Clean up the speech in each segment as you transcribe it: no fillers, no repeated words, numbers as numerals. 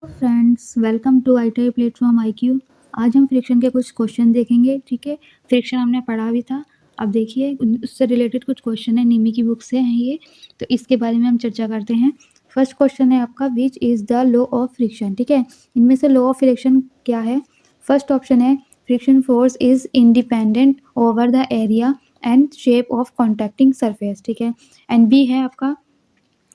Friends, welcome to ITI platform IQ। आज हम friction के कुछ क्वेश्चन देखेंगे। ठीक है, फ्रिक्शन हमने पढ़ा भी था। अब देखिए उससे रिलेटेड कुछ क्वेश्चन है, निमी की बुक से हैं ये, तो इसके बारे में हम चर्चा करते हैं। फर्स्ट क्वेश्चन है आपका, which is the law of friction. ठीक है, इनमें से लॉ ऑफ फ्रिक्शन क्या है। फर्स्ट ऑप्शन है friction force is independent over the area and shape of contacting surface. ठीक है, एंड बी है आपका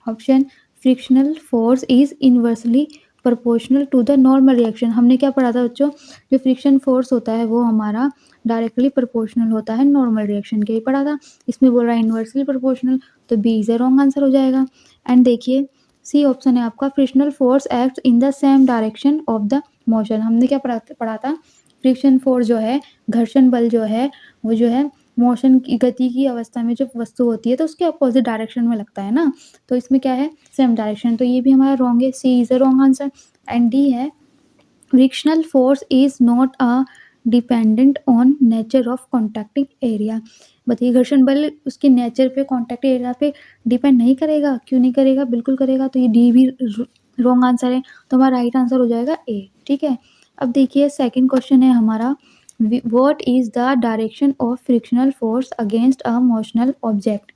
option, frictional force is inversely proportional to the normal reaction. हमने क्या पढ़ा था बच्चों, जो फ्रिक्शन फोर्स होता है वो हमारा डायरेक्टली प्रोपोर्शनल होता है नॉर्मल रिएक्शन के ही पढ़ा था। इसमें बोल रहा है इनवर्सली प्रोपोर्शनल, तो B is a wrong answer हो जाएगा। एंड देखिए सी ऑप्शन है आपका, frictional force act in the same direction of the motion. हमने क्या पढ़ा था, फ्रिक्शन फोर्स जो है, घर्षण बल जो है, वो जो है मोशन की गति की अवस्था में जब वस्तु होती है तो उसके अपोजिट डायरेक्शन में लगता है ना, तो इसमें क्या है सेम डायरेक्शन, तो ये भी हमारा रॉन्ग है, C is a wrong answer. And D है, frictional force is not a dependent on nature of contacting area. बताइए घर्षण बल उसके नेचर पे, कॉन्टैक्ट एरिया पे डिपेंड नहीं करेगा, क्यों नहीं करेगा, बिल्कुल करेगा, तो ये डी भी रॉन्ग आंसर है, तो हमारा राइट आंसर हो जाएगा ए। ठीक है, अब देखिए सेकंड क्वेश्चन है हमारा, what is the direction of frictional force against a motional object।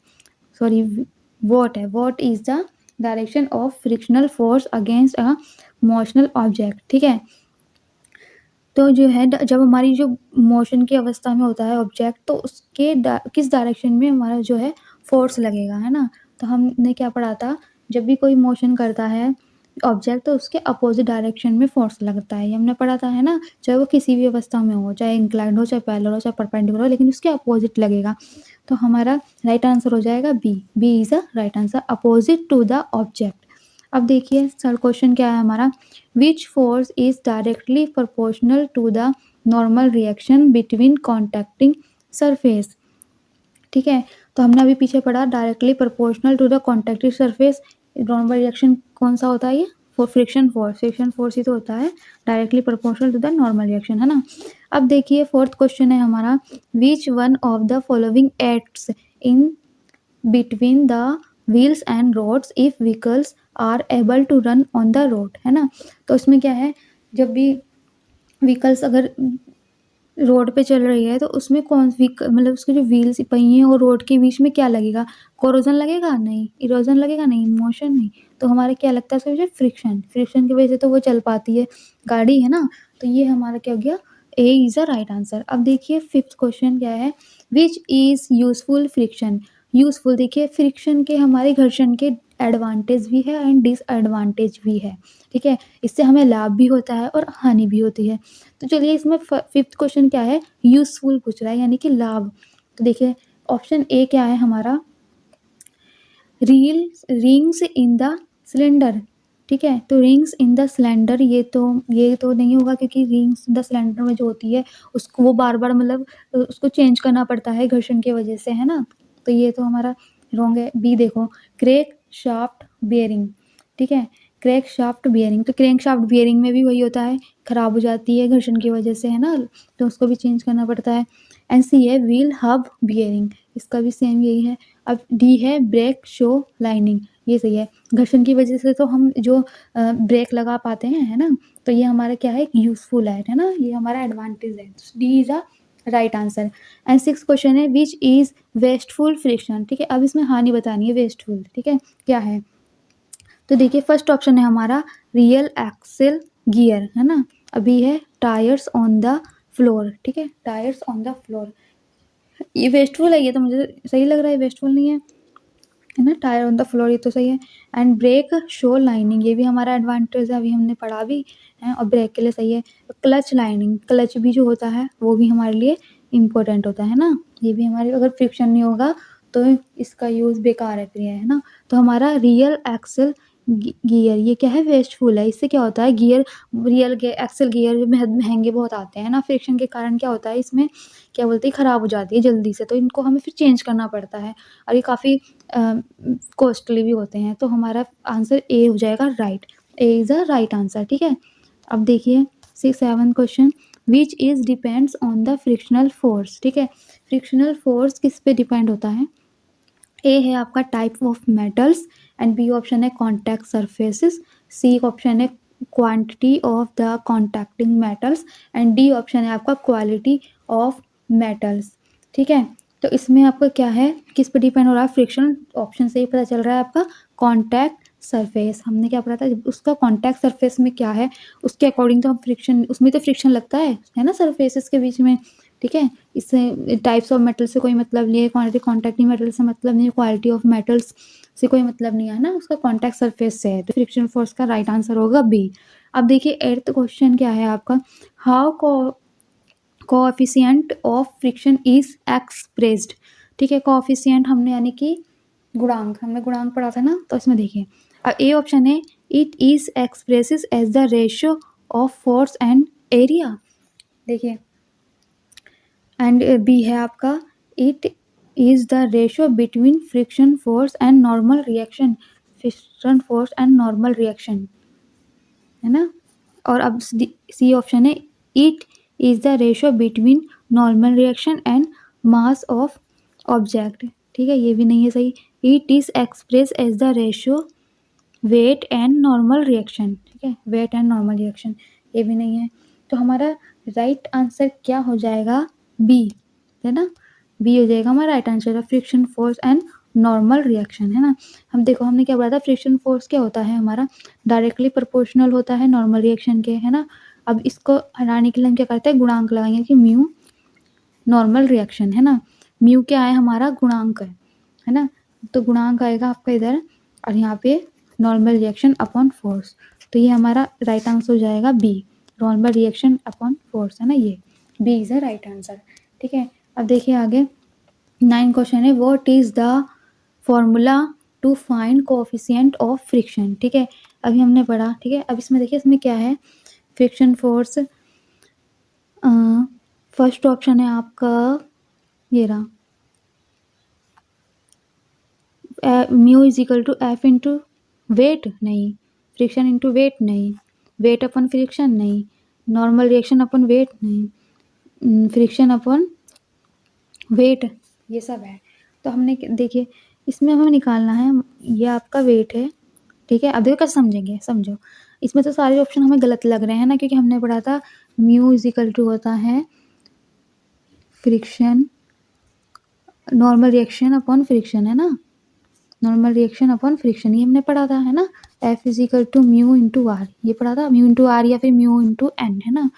Sorry, what is the direction of frictional force against a motional object। ठीक है, तो जो है जब हमारी जो मोशन की अवस्था में होता है ऑब्जेक्ट, तो उसके किस डायरेक्शन में हमारा जो है फोर्स लगेगा, है ना। तो हमने क्या पढ़ा था, जब भी कोई मोशन करता है ऑब्जेक्ट तो उसके अपोजिट डायरेक्शन में फोर्स लगता है, ये हमने पढ़ा था, है ना। चाहे वो किसी भी अवस्था में हो, चाहे इंक्लाइंड हो, चाहे पैरेलल हो, चाहे परपेंडिकुलर हो, लेकिन उसके अपोजिट लगेगा। तो हमारा राइट आंसर हो जाएगा B is a right answer, opposite to the object. अब देखिए थर्ड क्वेश्चन क्या है हमारा, which force is directly proportional to the normal reaction between contacting surface. ठीक है, तो हमने अभी पीछे पढ़ा directly proportional to the contacting surface, normal reaction कौन सा होता है, ये फ्रिक्शन फोर्स ही तो होता है, directly proportional to the normal reaction, है ना। अब देखिए फोर्थ क्वेश्चन है हमारा, which one of the following acts in between the wheels and roads if vehicles are able to run on the road, है ना। तो इसमें क्या है, जब भी व्हीकल्स अगर रोड पे चल रही है तो उसमें कौन मतलब उसके जो व्हील्स पहिए और रोड के बीच में क्या लगेगा, कोरोजन लगेगा नहीं, इरोजन लगेगा नहीं, मोशन नहीं, तो हमारे क्या लगता है उसके फ्रिक्शन, फ्रिक्शन की वजह से तो वो चल पाती है गाड़ी, है ना। तो ये हमारा क्या हो गया, ए इज अ राइट आंसर। अब देखिए फिफ्थ क्वेश्चन क्या है, which is useful friction. Useful देखिए फ्रिक्शन के हमारे घर्षण के एडवांटेज भी है एंड डिसएडवांटेज भी है। ठीक है, इससे हमें लाभ भी होता है और हानि भी होती है। तो चलिए इसमें फिफ्थ क्वेश्चन क्या है, यूजफुल पूछ रहा है यानी कि लाभ। तो देखिए ऑप्शन ए क्या है हमारा, reel rings in the cylinder. ठीक है, तो रिंग्स इन द सिलेंडर ये तो नहीं होगा, क्योंकि रिंग्स इन द सिलेंडर में जो होती है उसको वो बार बार मतलब उसको चेंज करना पड़ता है घर्षण की वजह से, है ना। तो ये तो हमारा रॉन्ग है। बी देखो, क्रेक शाफ्ट बियरिंग। ठीक है, क्रैक शाफ्ट बियरिंग, तो क्रैंक शाफ्ट बियरिंग में भी वही होता है, खराब हो जाती है घर्षण की वजह से, है ना, तो उसको भी चेंज करना पड़ता है। एंड सी है व्हील हब बियरिंग, इसका भी सेम यही है। अब डी है ब्रेक शो लाइनिंग, ये सही है, घर्षण की वजह से तो हम जो ब्रेक लगा पाते हैं, है ना, तो ये हमारा क्या है, यूजफुल है ना, ये हमारा एडवांटेज है, D is a right answer. And six question है, विच इज वेस्टफुल फ्रिक्शन। ठीक है, अब इसमें हानि बतानी है वेस्टफुल। ठीक है, क्या है, तो देखिए फर्स्ट ऑप्शन है हमारा रियल एक्सेल गियर, है ना। अभी है टायर्स ऑन द फ्लोर। ठीक है, टायर्स ऑन द फ्लोर, ये वेस्टफुल है, ये तो मुझे सही लग रहा है, वेस्टफुल नहीं है ना, टायर ऑन द फ्लोर ये तो सही है। एंड ब्रेक शो लाइनिंग, ये भी हमारा एडवांटेज है, अभी हमने पढ़ा भी है, और ब्रेक के लिए सही है। क्लच लाइनिंग, क्लच भी जो होता है वो भी हमारे लिए इम्पोर्टेंट होता है ना, ये भी हमारे, अगर फ्रिक्शन नहीं होगा तो इसका यूज़ बेकार है, फिर है ना। तो हमारा रियल एक्सल गियर ये क्या है, वेस्टफुल है। इससे क्या होता है, गियर रियल एक्सल गियर जो महंगे बहुत आते हैं ना, फ्रिक्शन के कारण क्या होता है, इसमें क्या बोलते हैं ख़राब हो जाती है जल्दी से, तो इनको हमें फिर चेंज करना पड़ता है, और ये काफ़ी कॉस्टली भी होते हैं। तो हमारा आंसर ए हो जाएगा right, A is a right answer. ठीक है, अब देखिए seven question, which is depends on the frictional force. ठीक है, फ्रिक्शनल फोर्स किस पे डिपेंड होता है, ए है आपका type of metals, and B option है कॉन्टैक्ट सरफेसेस, सी ऑप्शन है quantity of the contacting metals and D option है आपका क्वालिटी ऑफ मेटल्स। ठीक है, तो इसमें आपका क्या है, किस पे डिपेंड हो रहा है, फ्रिक्शन। ऑप्शन से ही पता चल रहा है आपका कॉन्टैक्ट सरफेस। हमने क्या पढ़ा था, उसका कॉन्टैक्ट सरफेस में क्या है उसके अकॉर्डिंग तो हम फ्रिक्शन, उसमें तो फ्रिक्शन लगता है ना सरफेसेस के बीच में। ठीक है, इससे टाइप्स ऑफ मेटल से कोई मतलब नहीं है, क्वांटिटी कॉन्टैक्टिंग मेटल से मतलब नहीं है, क्वालिटी ऑफ मेटल्स से कोई मतलब नहीं है ना, उसका कॉन्टैक्ट सरफेस से है। तो फ्रिक्शन फोर्स का राइट आंसर होगा बी। अब देखिए 8th क्वेश्चन क्या है आपका, how coefficient of friction is expressed. ठीक है, कोएफिशिएंट हमने यानी कि गुणांक, हमने गुणांक पढ़ा था ना, तो इसमें देखिए अब ए ऑप्शन है, it is expresses as the ratio of force and area. देखिए, एंड बी है आपका, it is the ratio between friction force and normal reaction, friction force and normal reaction, है ना। और अब सी ऑप्शन है, it is the ratio between normal reaction and mass of object. ठीक है, ये भी नहीं है सही, it is express as the ratio weight and normal reaction. ठीक है, वेट एंड नॉर्मल रिएक्शन, ये भी नहीं है। तो हमारा राइट आंसर क्या हो जाएगा, बी, है ना, बी हो जाएगा हमारा right answer, friction force and normal reaction, है ना। हम देखो हमने क्या पढ़ा था, फ्रिक्शन फोर्स क्या होता है हमारा, डायरेक्टली प्रोपोर्शनल होता है नॉर्मल रिएक्शन के, है ना। अब इसको हटाने के लिए हम क्या करते हैं, गुणांक लगाएंगे कि म्यू नॉर्मल रिएक्शन, है ना, म्यू क्या है हमारा गुणांक है ना, तो गुणांक आएगा आपका इधर और यहाँ पे नॉर्मल रिएक्शन अपॉन फोर्स। तो ये हमारा राइट आंसर हो जाएगा B, normal reaction upon force, है ना, ये B is the right answer. ठीक है, अब देखिए आगे 9 क्वेश्चन है, what is the formula to find coefficient of friction. ठीक है, अभी हमने पढ़ा। ठीक है, अब इसमें देखिए इसमें क्या है, फ्रिक्शन फोर्स, फर्स्ट ऑप्शन है आपका ये रहा, mu is equal to F into weight, नहीं, फ्रिक्शन इंटू वेट नहीं, वेट अपन फ्रिक्शन नहीं, नॉर्मल रिएक्शन अपन वेट नहीं, फ्रिक्शन अपन वेट, ये सब है। तो हमने देखिए इसमें हमें निकालना है, ये आपका वेट है। ठीक है, अब देखो कैसे समझेंगे, समझो, इसमें तो सारे ऑप्शन हमें गलत लग रहे हैं ना, क्योंकि हमने पढ़ा था म्यू इज इक्वल टू होता है friction, normal reaction upon friction, है ना, नॉर्मल रिएक्शन अपॉन फ्रिक्शन, ये हमने पढ़ा था, है ना। F is equal to mu into R, ये पढ़ा था, म्यू इंटू आर या फिर म्यू इंटू एन, है ना,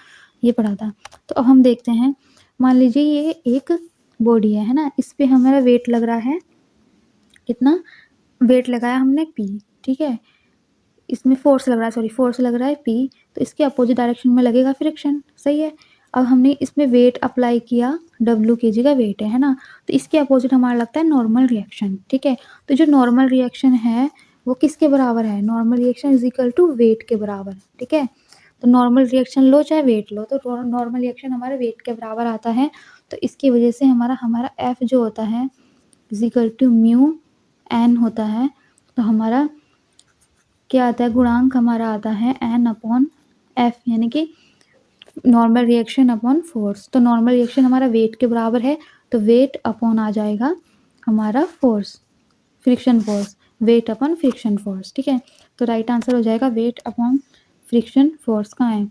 ये पढ़ा था। तो अब हम देखते हैं, मान लीजिए ये एक बॉडी है ना, इस पे हमारा वेट लग रहा है, कितना वेट लगाया हमने पी। ठीक है, इसमें फोर्स लग रहा है, सॉरी फोर्स लग रहा है पी, तो इसके अपोजिट डायरेक्शन में लगेगा फ्रिक्शन, सही है। अब हमने इसमें वेट अप्लाई किया, डब्ल्यू के जी का वेट है ना, तो इसके अपोजिट हमारा लगता है नॉर्मल रिएक्शन। ठीक है, तो जो नॉर्मल रिएक्शन है वो किसके बराबर है, normal reaction is equal to weight के बराबर। ठीक है, तो नॉर्मल रिएक्शन लो चाहे वेट लो, तो नॉर्मल रिएक्शन हमारे वेट के बराबर आता है। तो इसकी वजह से हमारा एफ जो होता है is equal to mu N होता है, तो हमारा क्या आता है, गुणांक हमारा आता है एन अपॉन एफ, यानी कि नॉर्मल रिएक्शन अपॉन फोर्स। तो नॉर्मल रिएक्शन हमारा वेट के बराबर है, तो वेट अपॉन आ जाएगा हमारा force, friction force, wait upon friction force. ठीक है, तो राइट आंसर हो जाएगा वेट अपॉन फ्रिक्शन फोर्स, कहाँ है,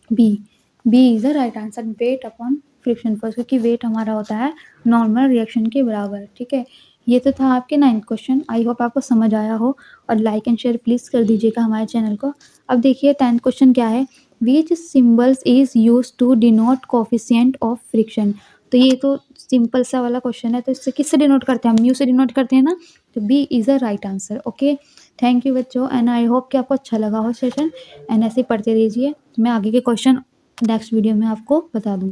B, B is the right answer, weight upon friction force, क्योंकि वेट हमारा होता है नॉर्मल रिएक्शन के बराबर। ठीक है, ये तो था आपके 9th क्वेश्चन, आई होप आपको समझ आया हो, और लाइक एंड शेयर प्लीज़ कर दीजिएगा हमारे चैनल को। अब देखिए 10th क्वेश्चन क्या है, which symbols is use to denote coefficient of friction. तो ये तो सिंपल सा वाला क्वेश्चन है, तो इससे किससे डिनोट करते हैं, हम म्यू से डिनोट करते हैं ना, तो B is the right answer. Okay, thank you बच्चों, एंड आई होप कि आपको अच्छा लगा हो सेशन, एंड ऐसे ही पढ़ते रहिए, मैं आगे के क्वेश्चन नेक्स्ट वीडियो में आपको बता दूँ।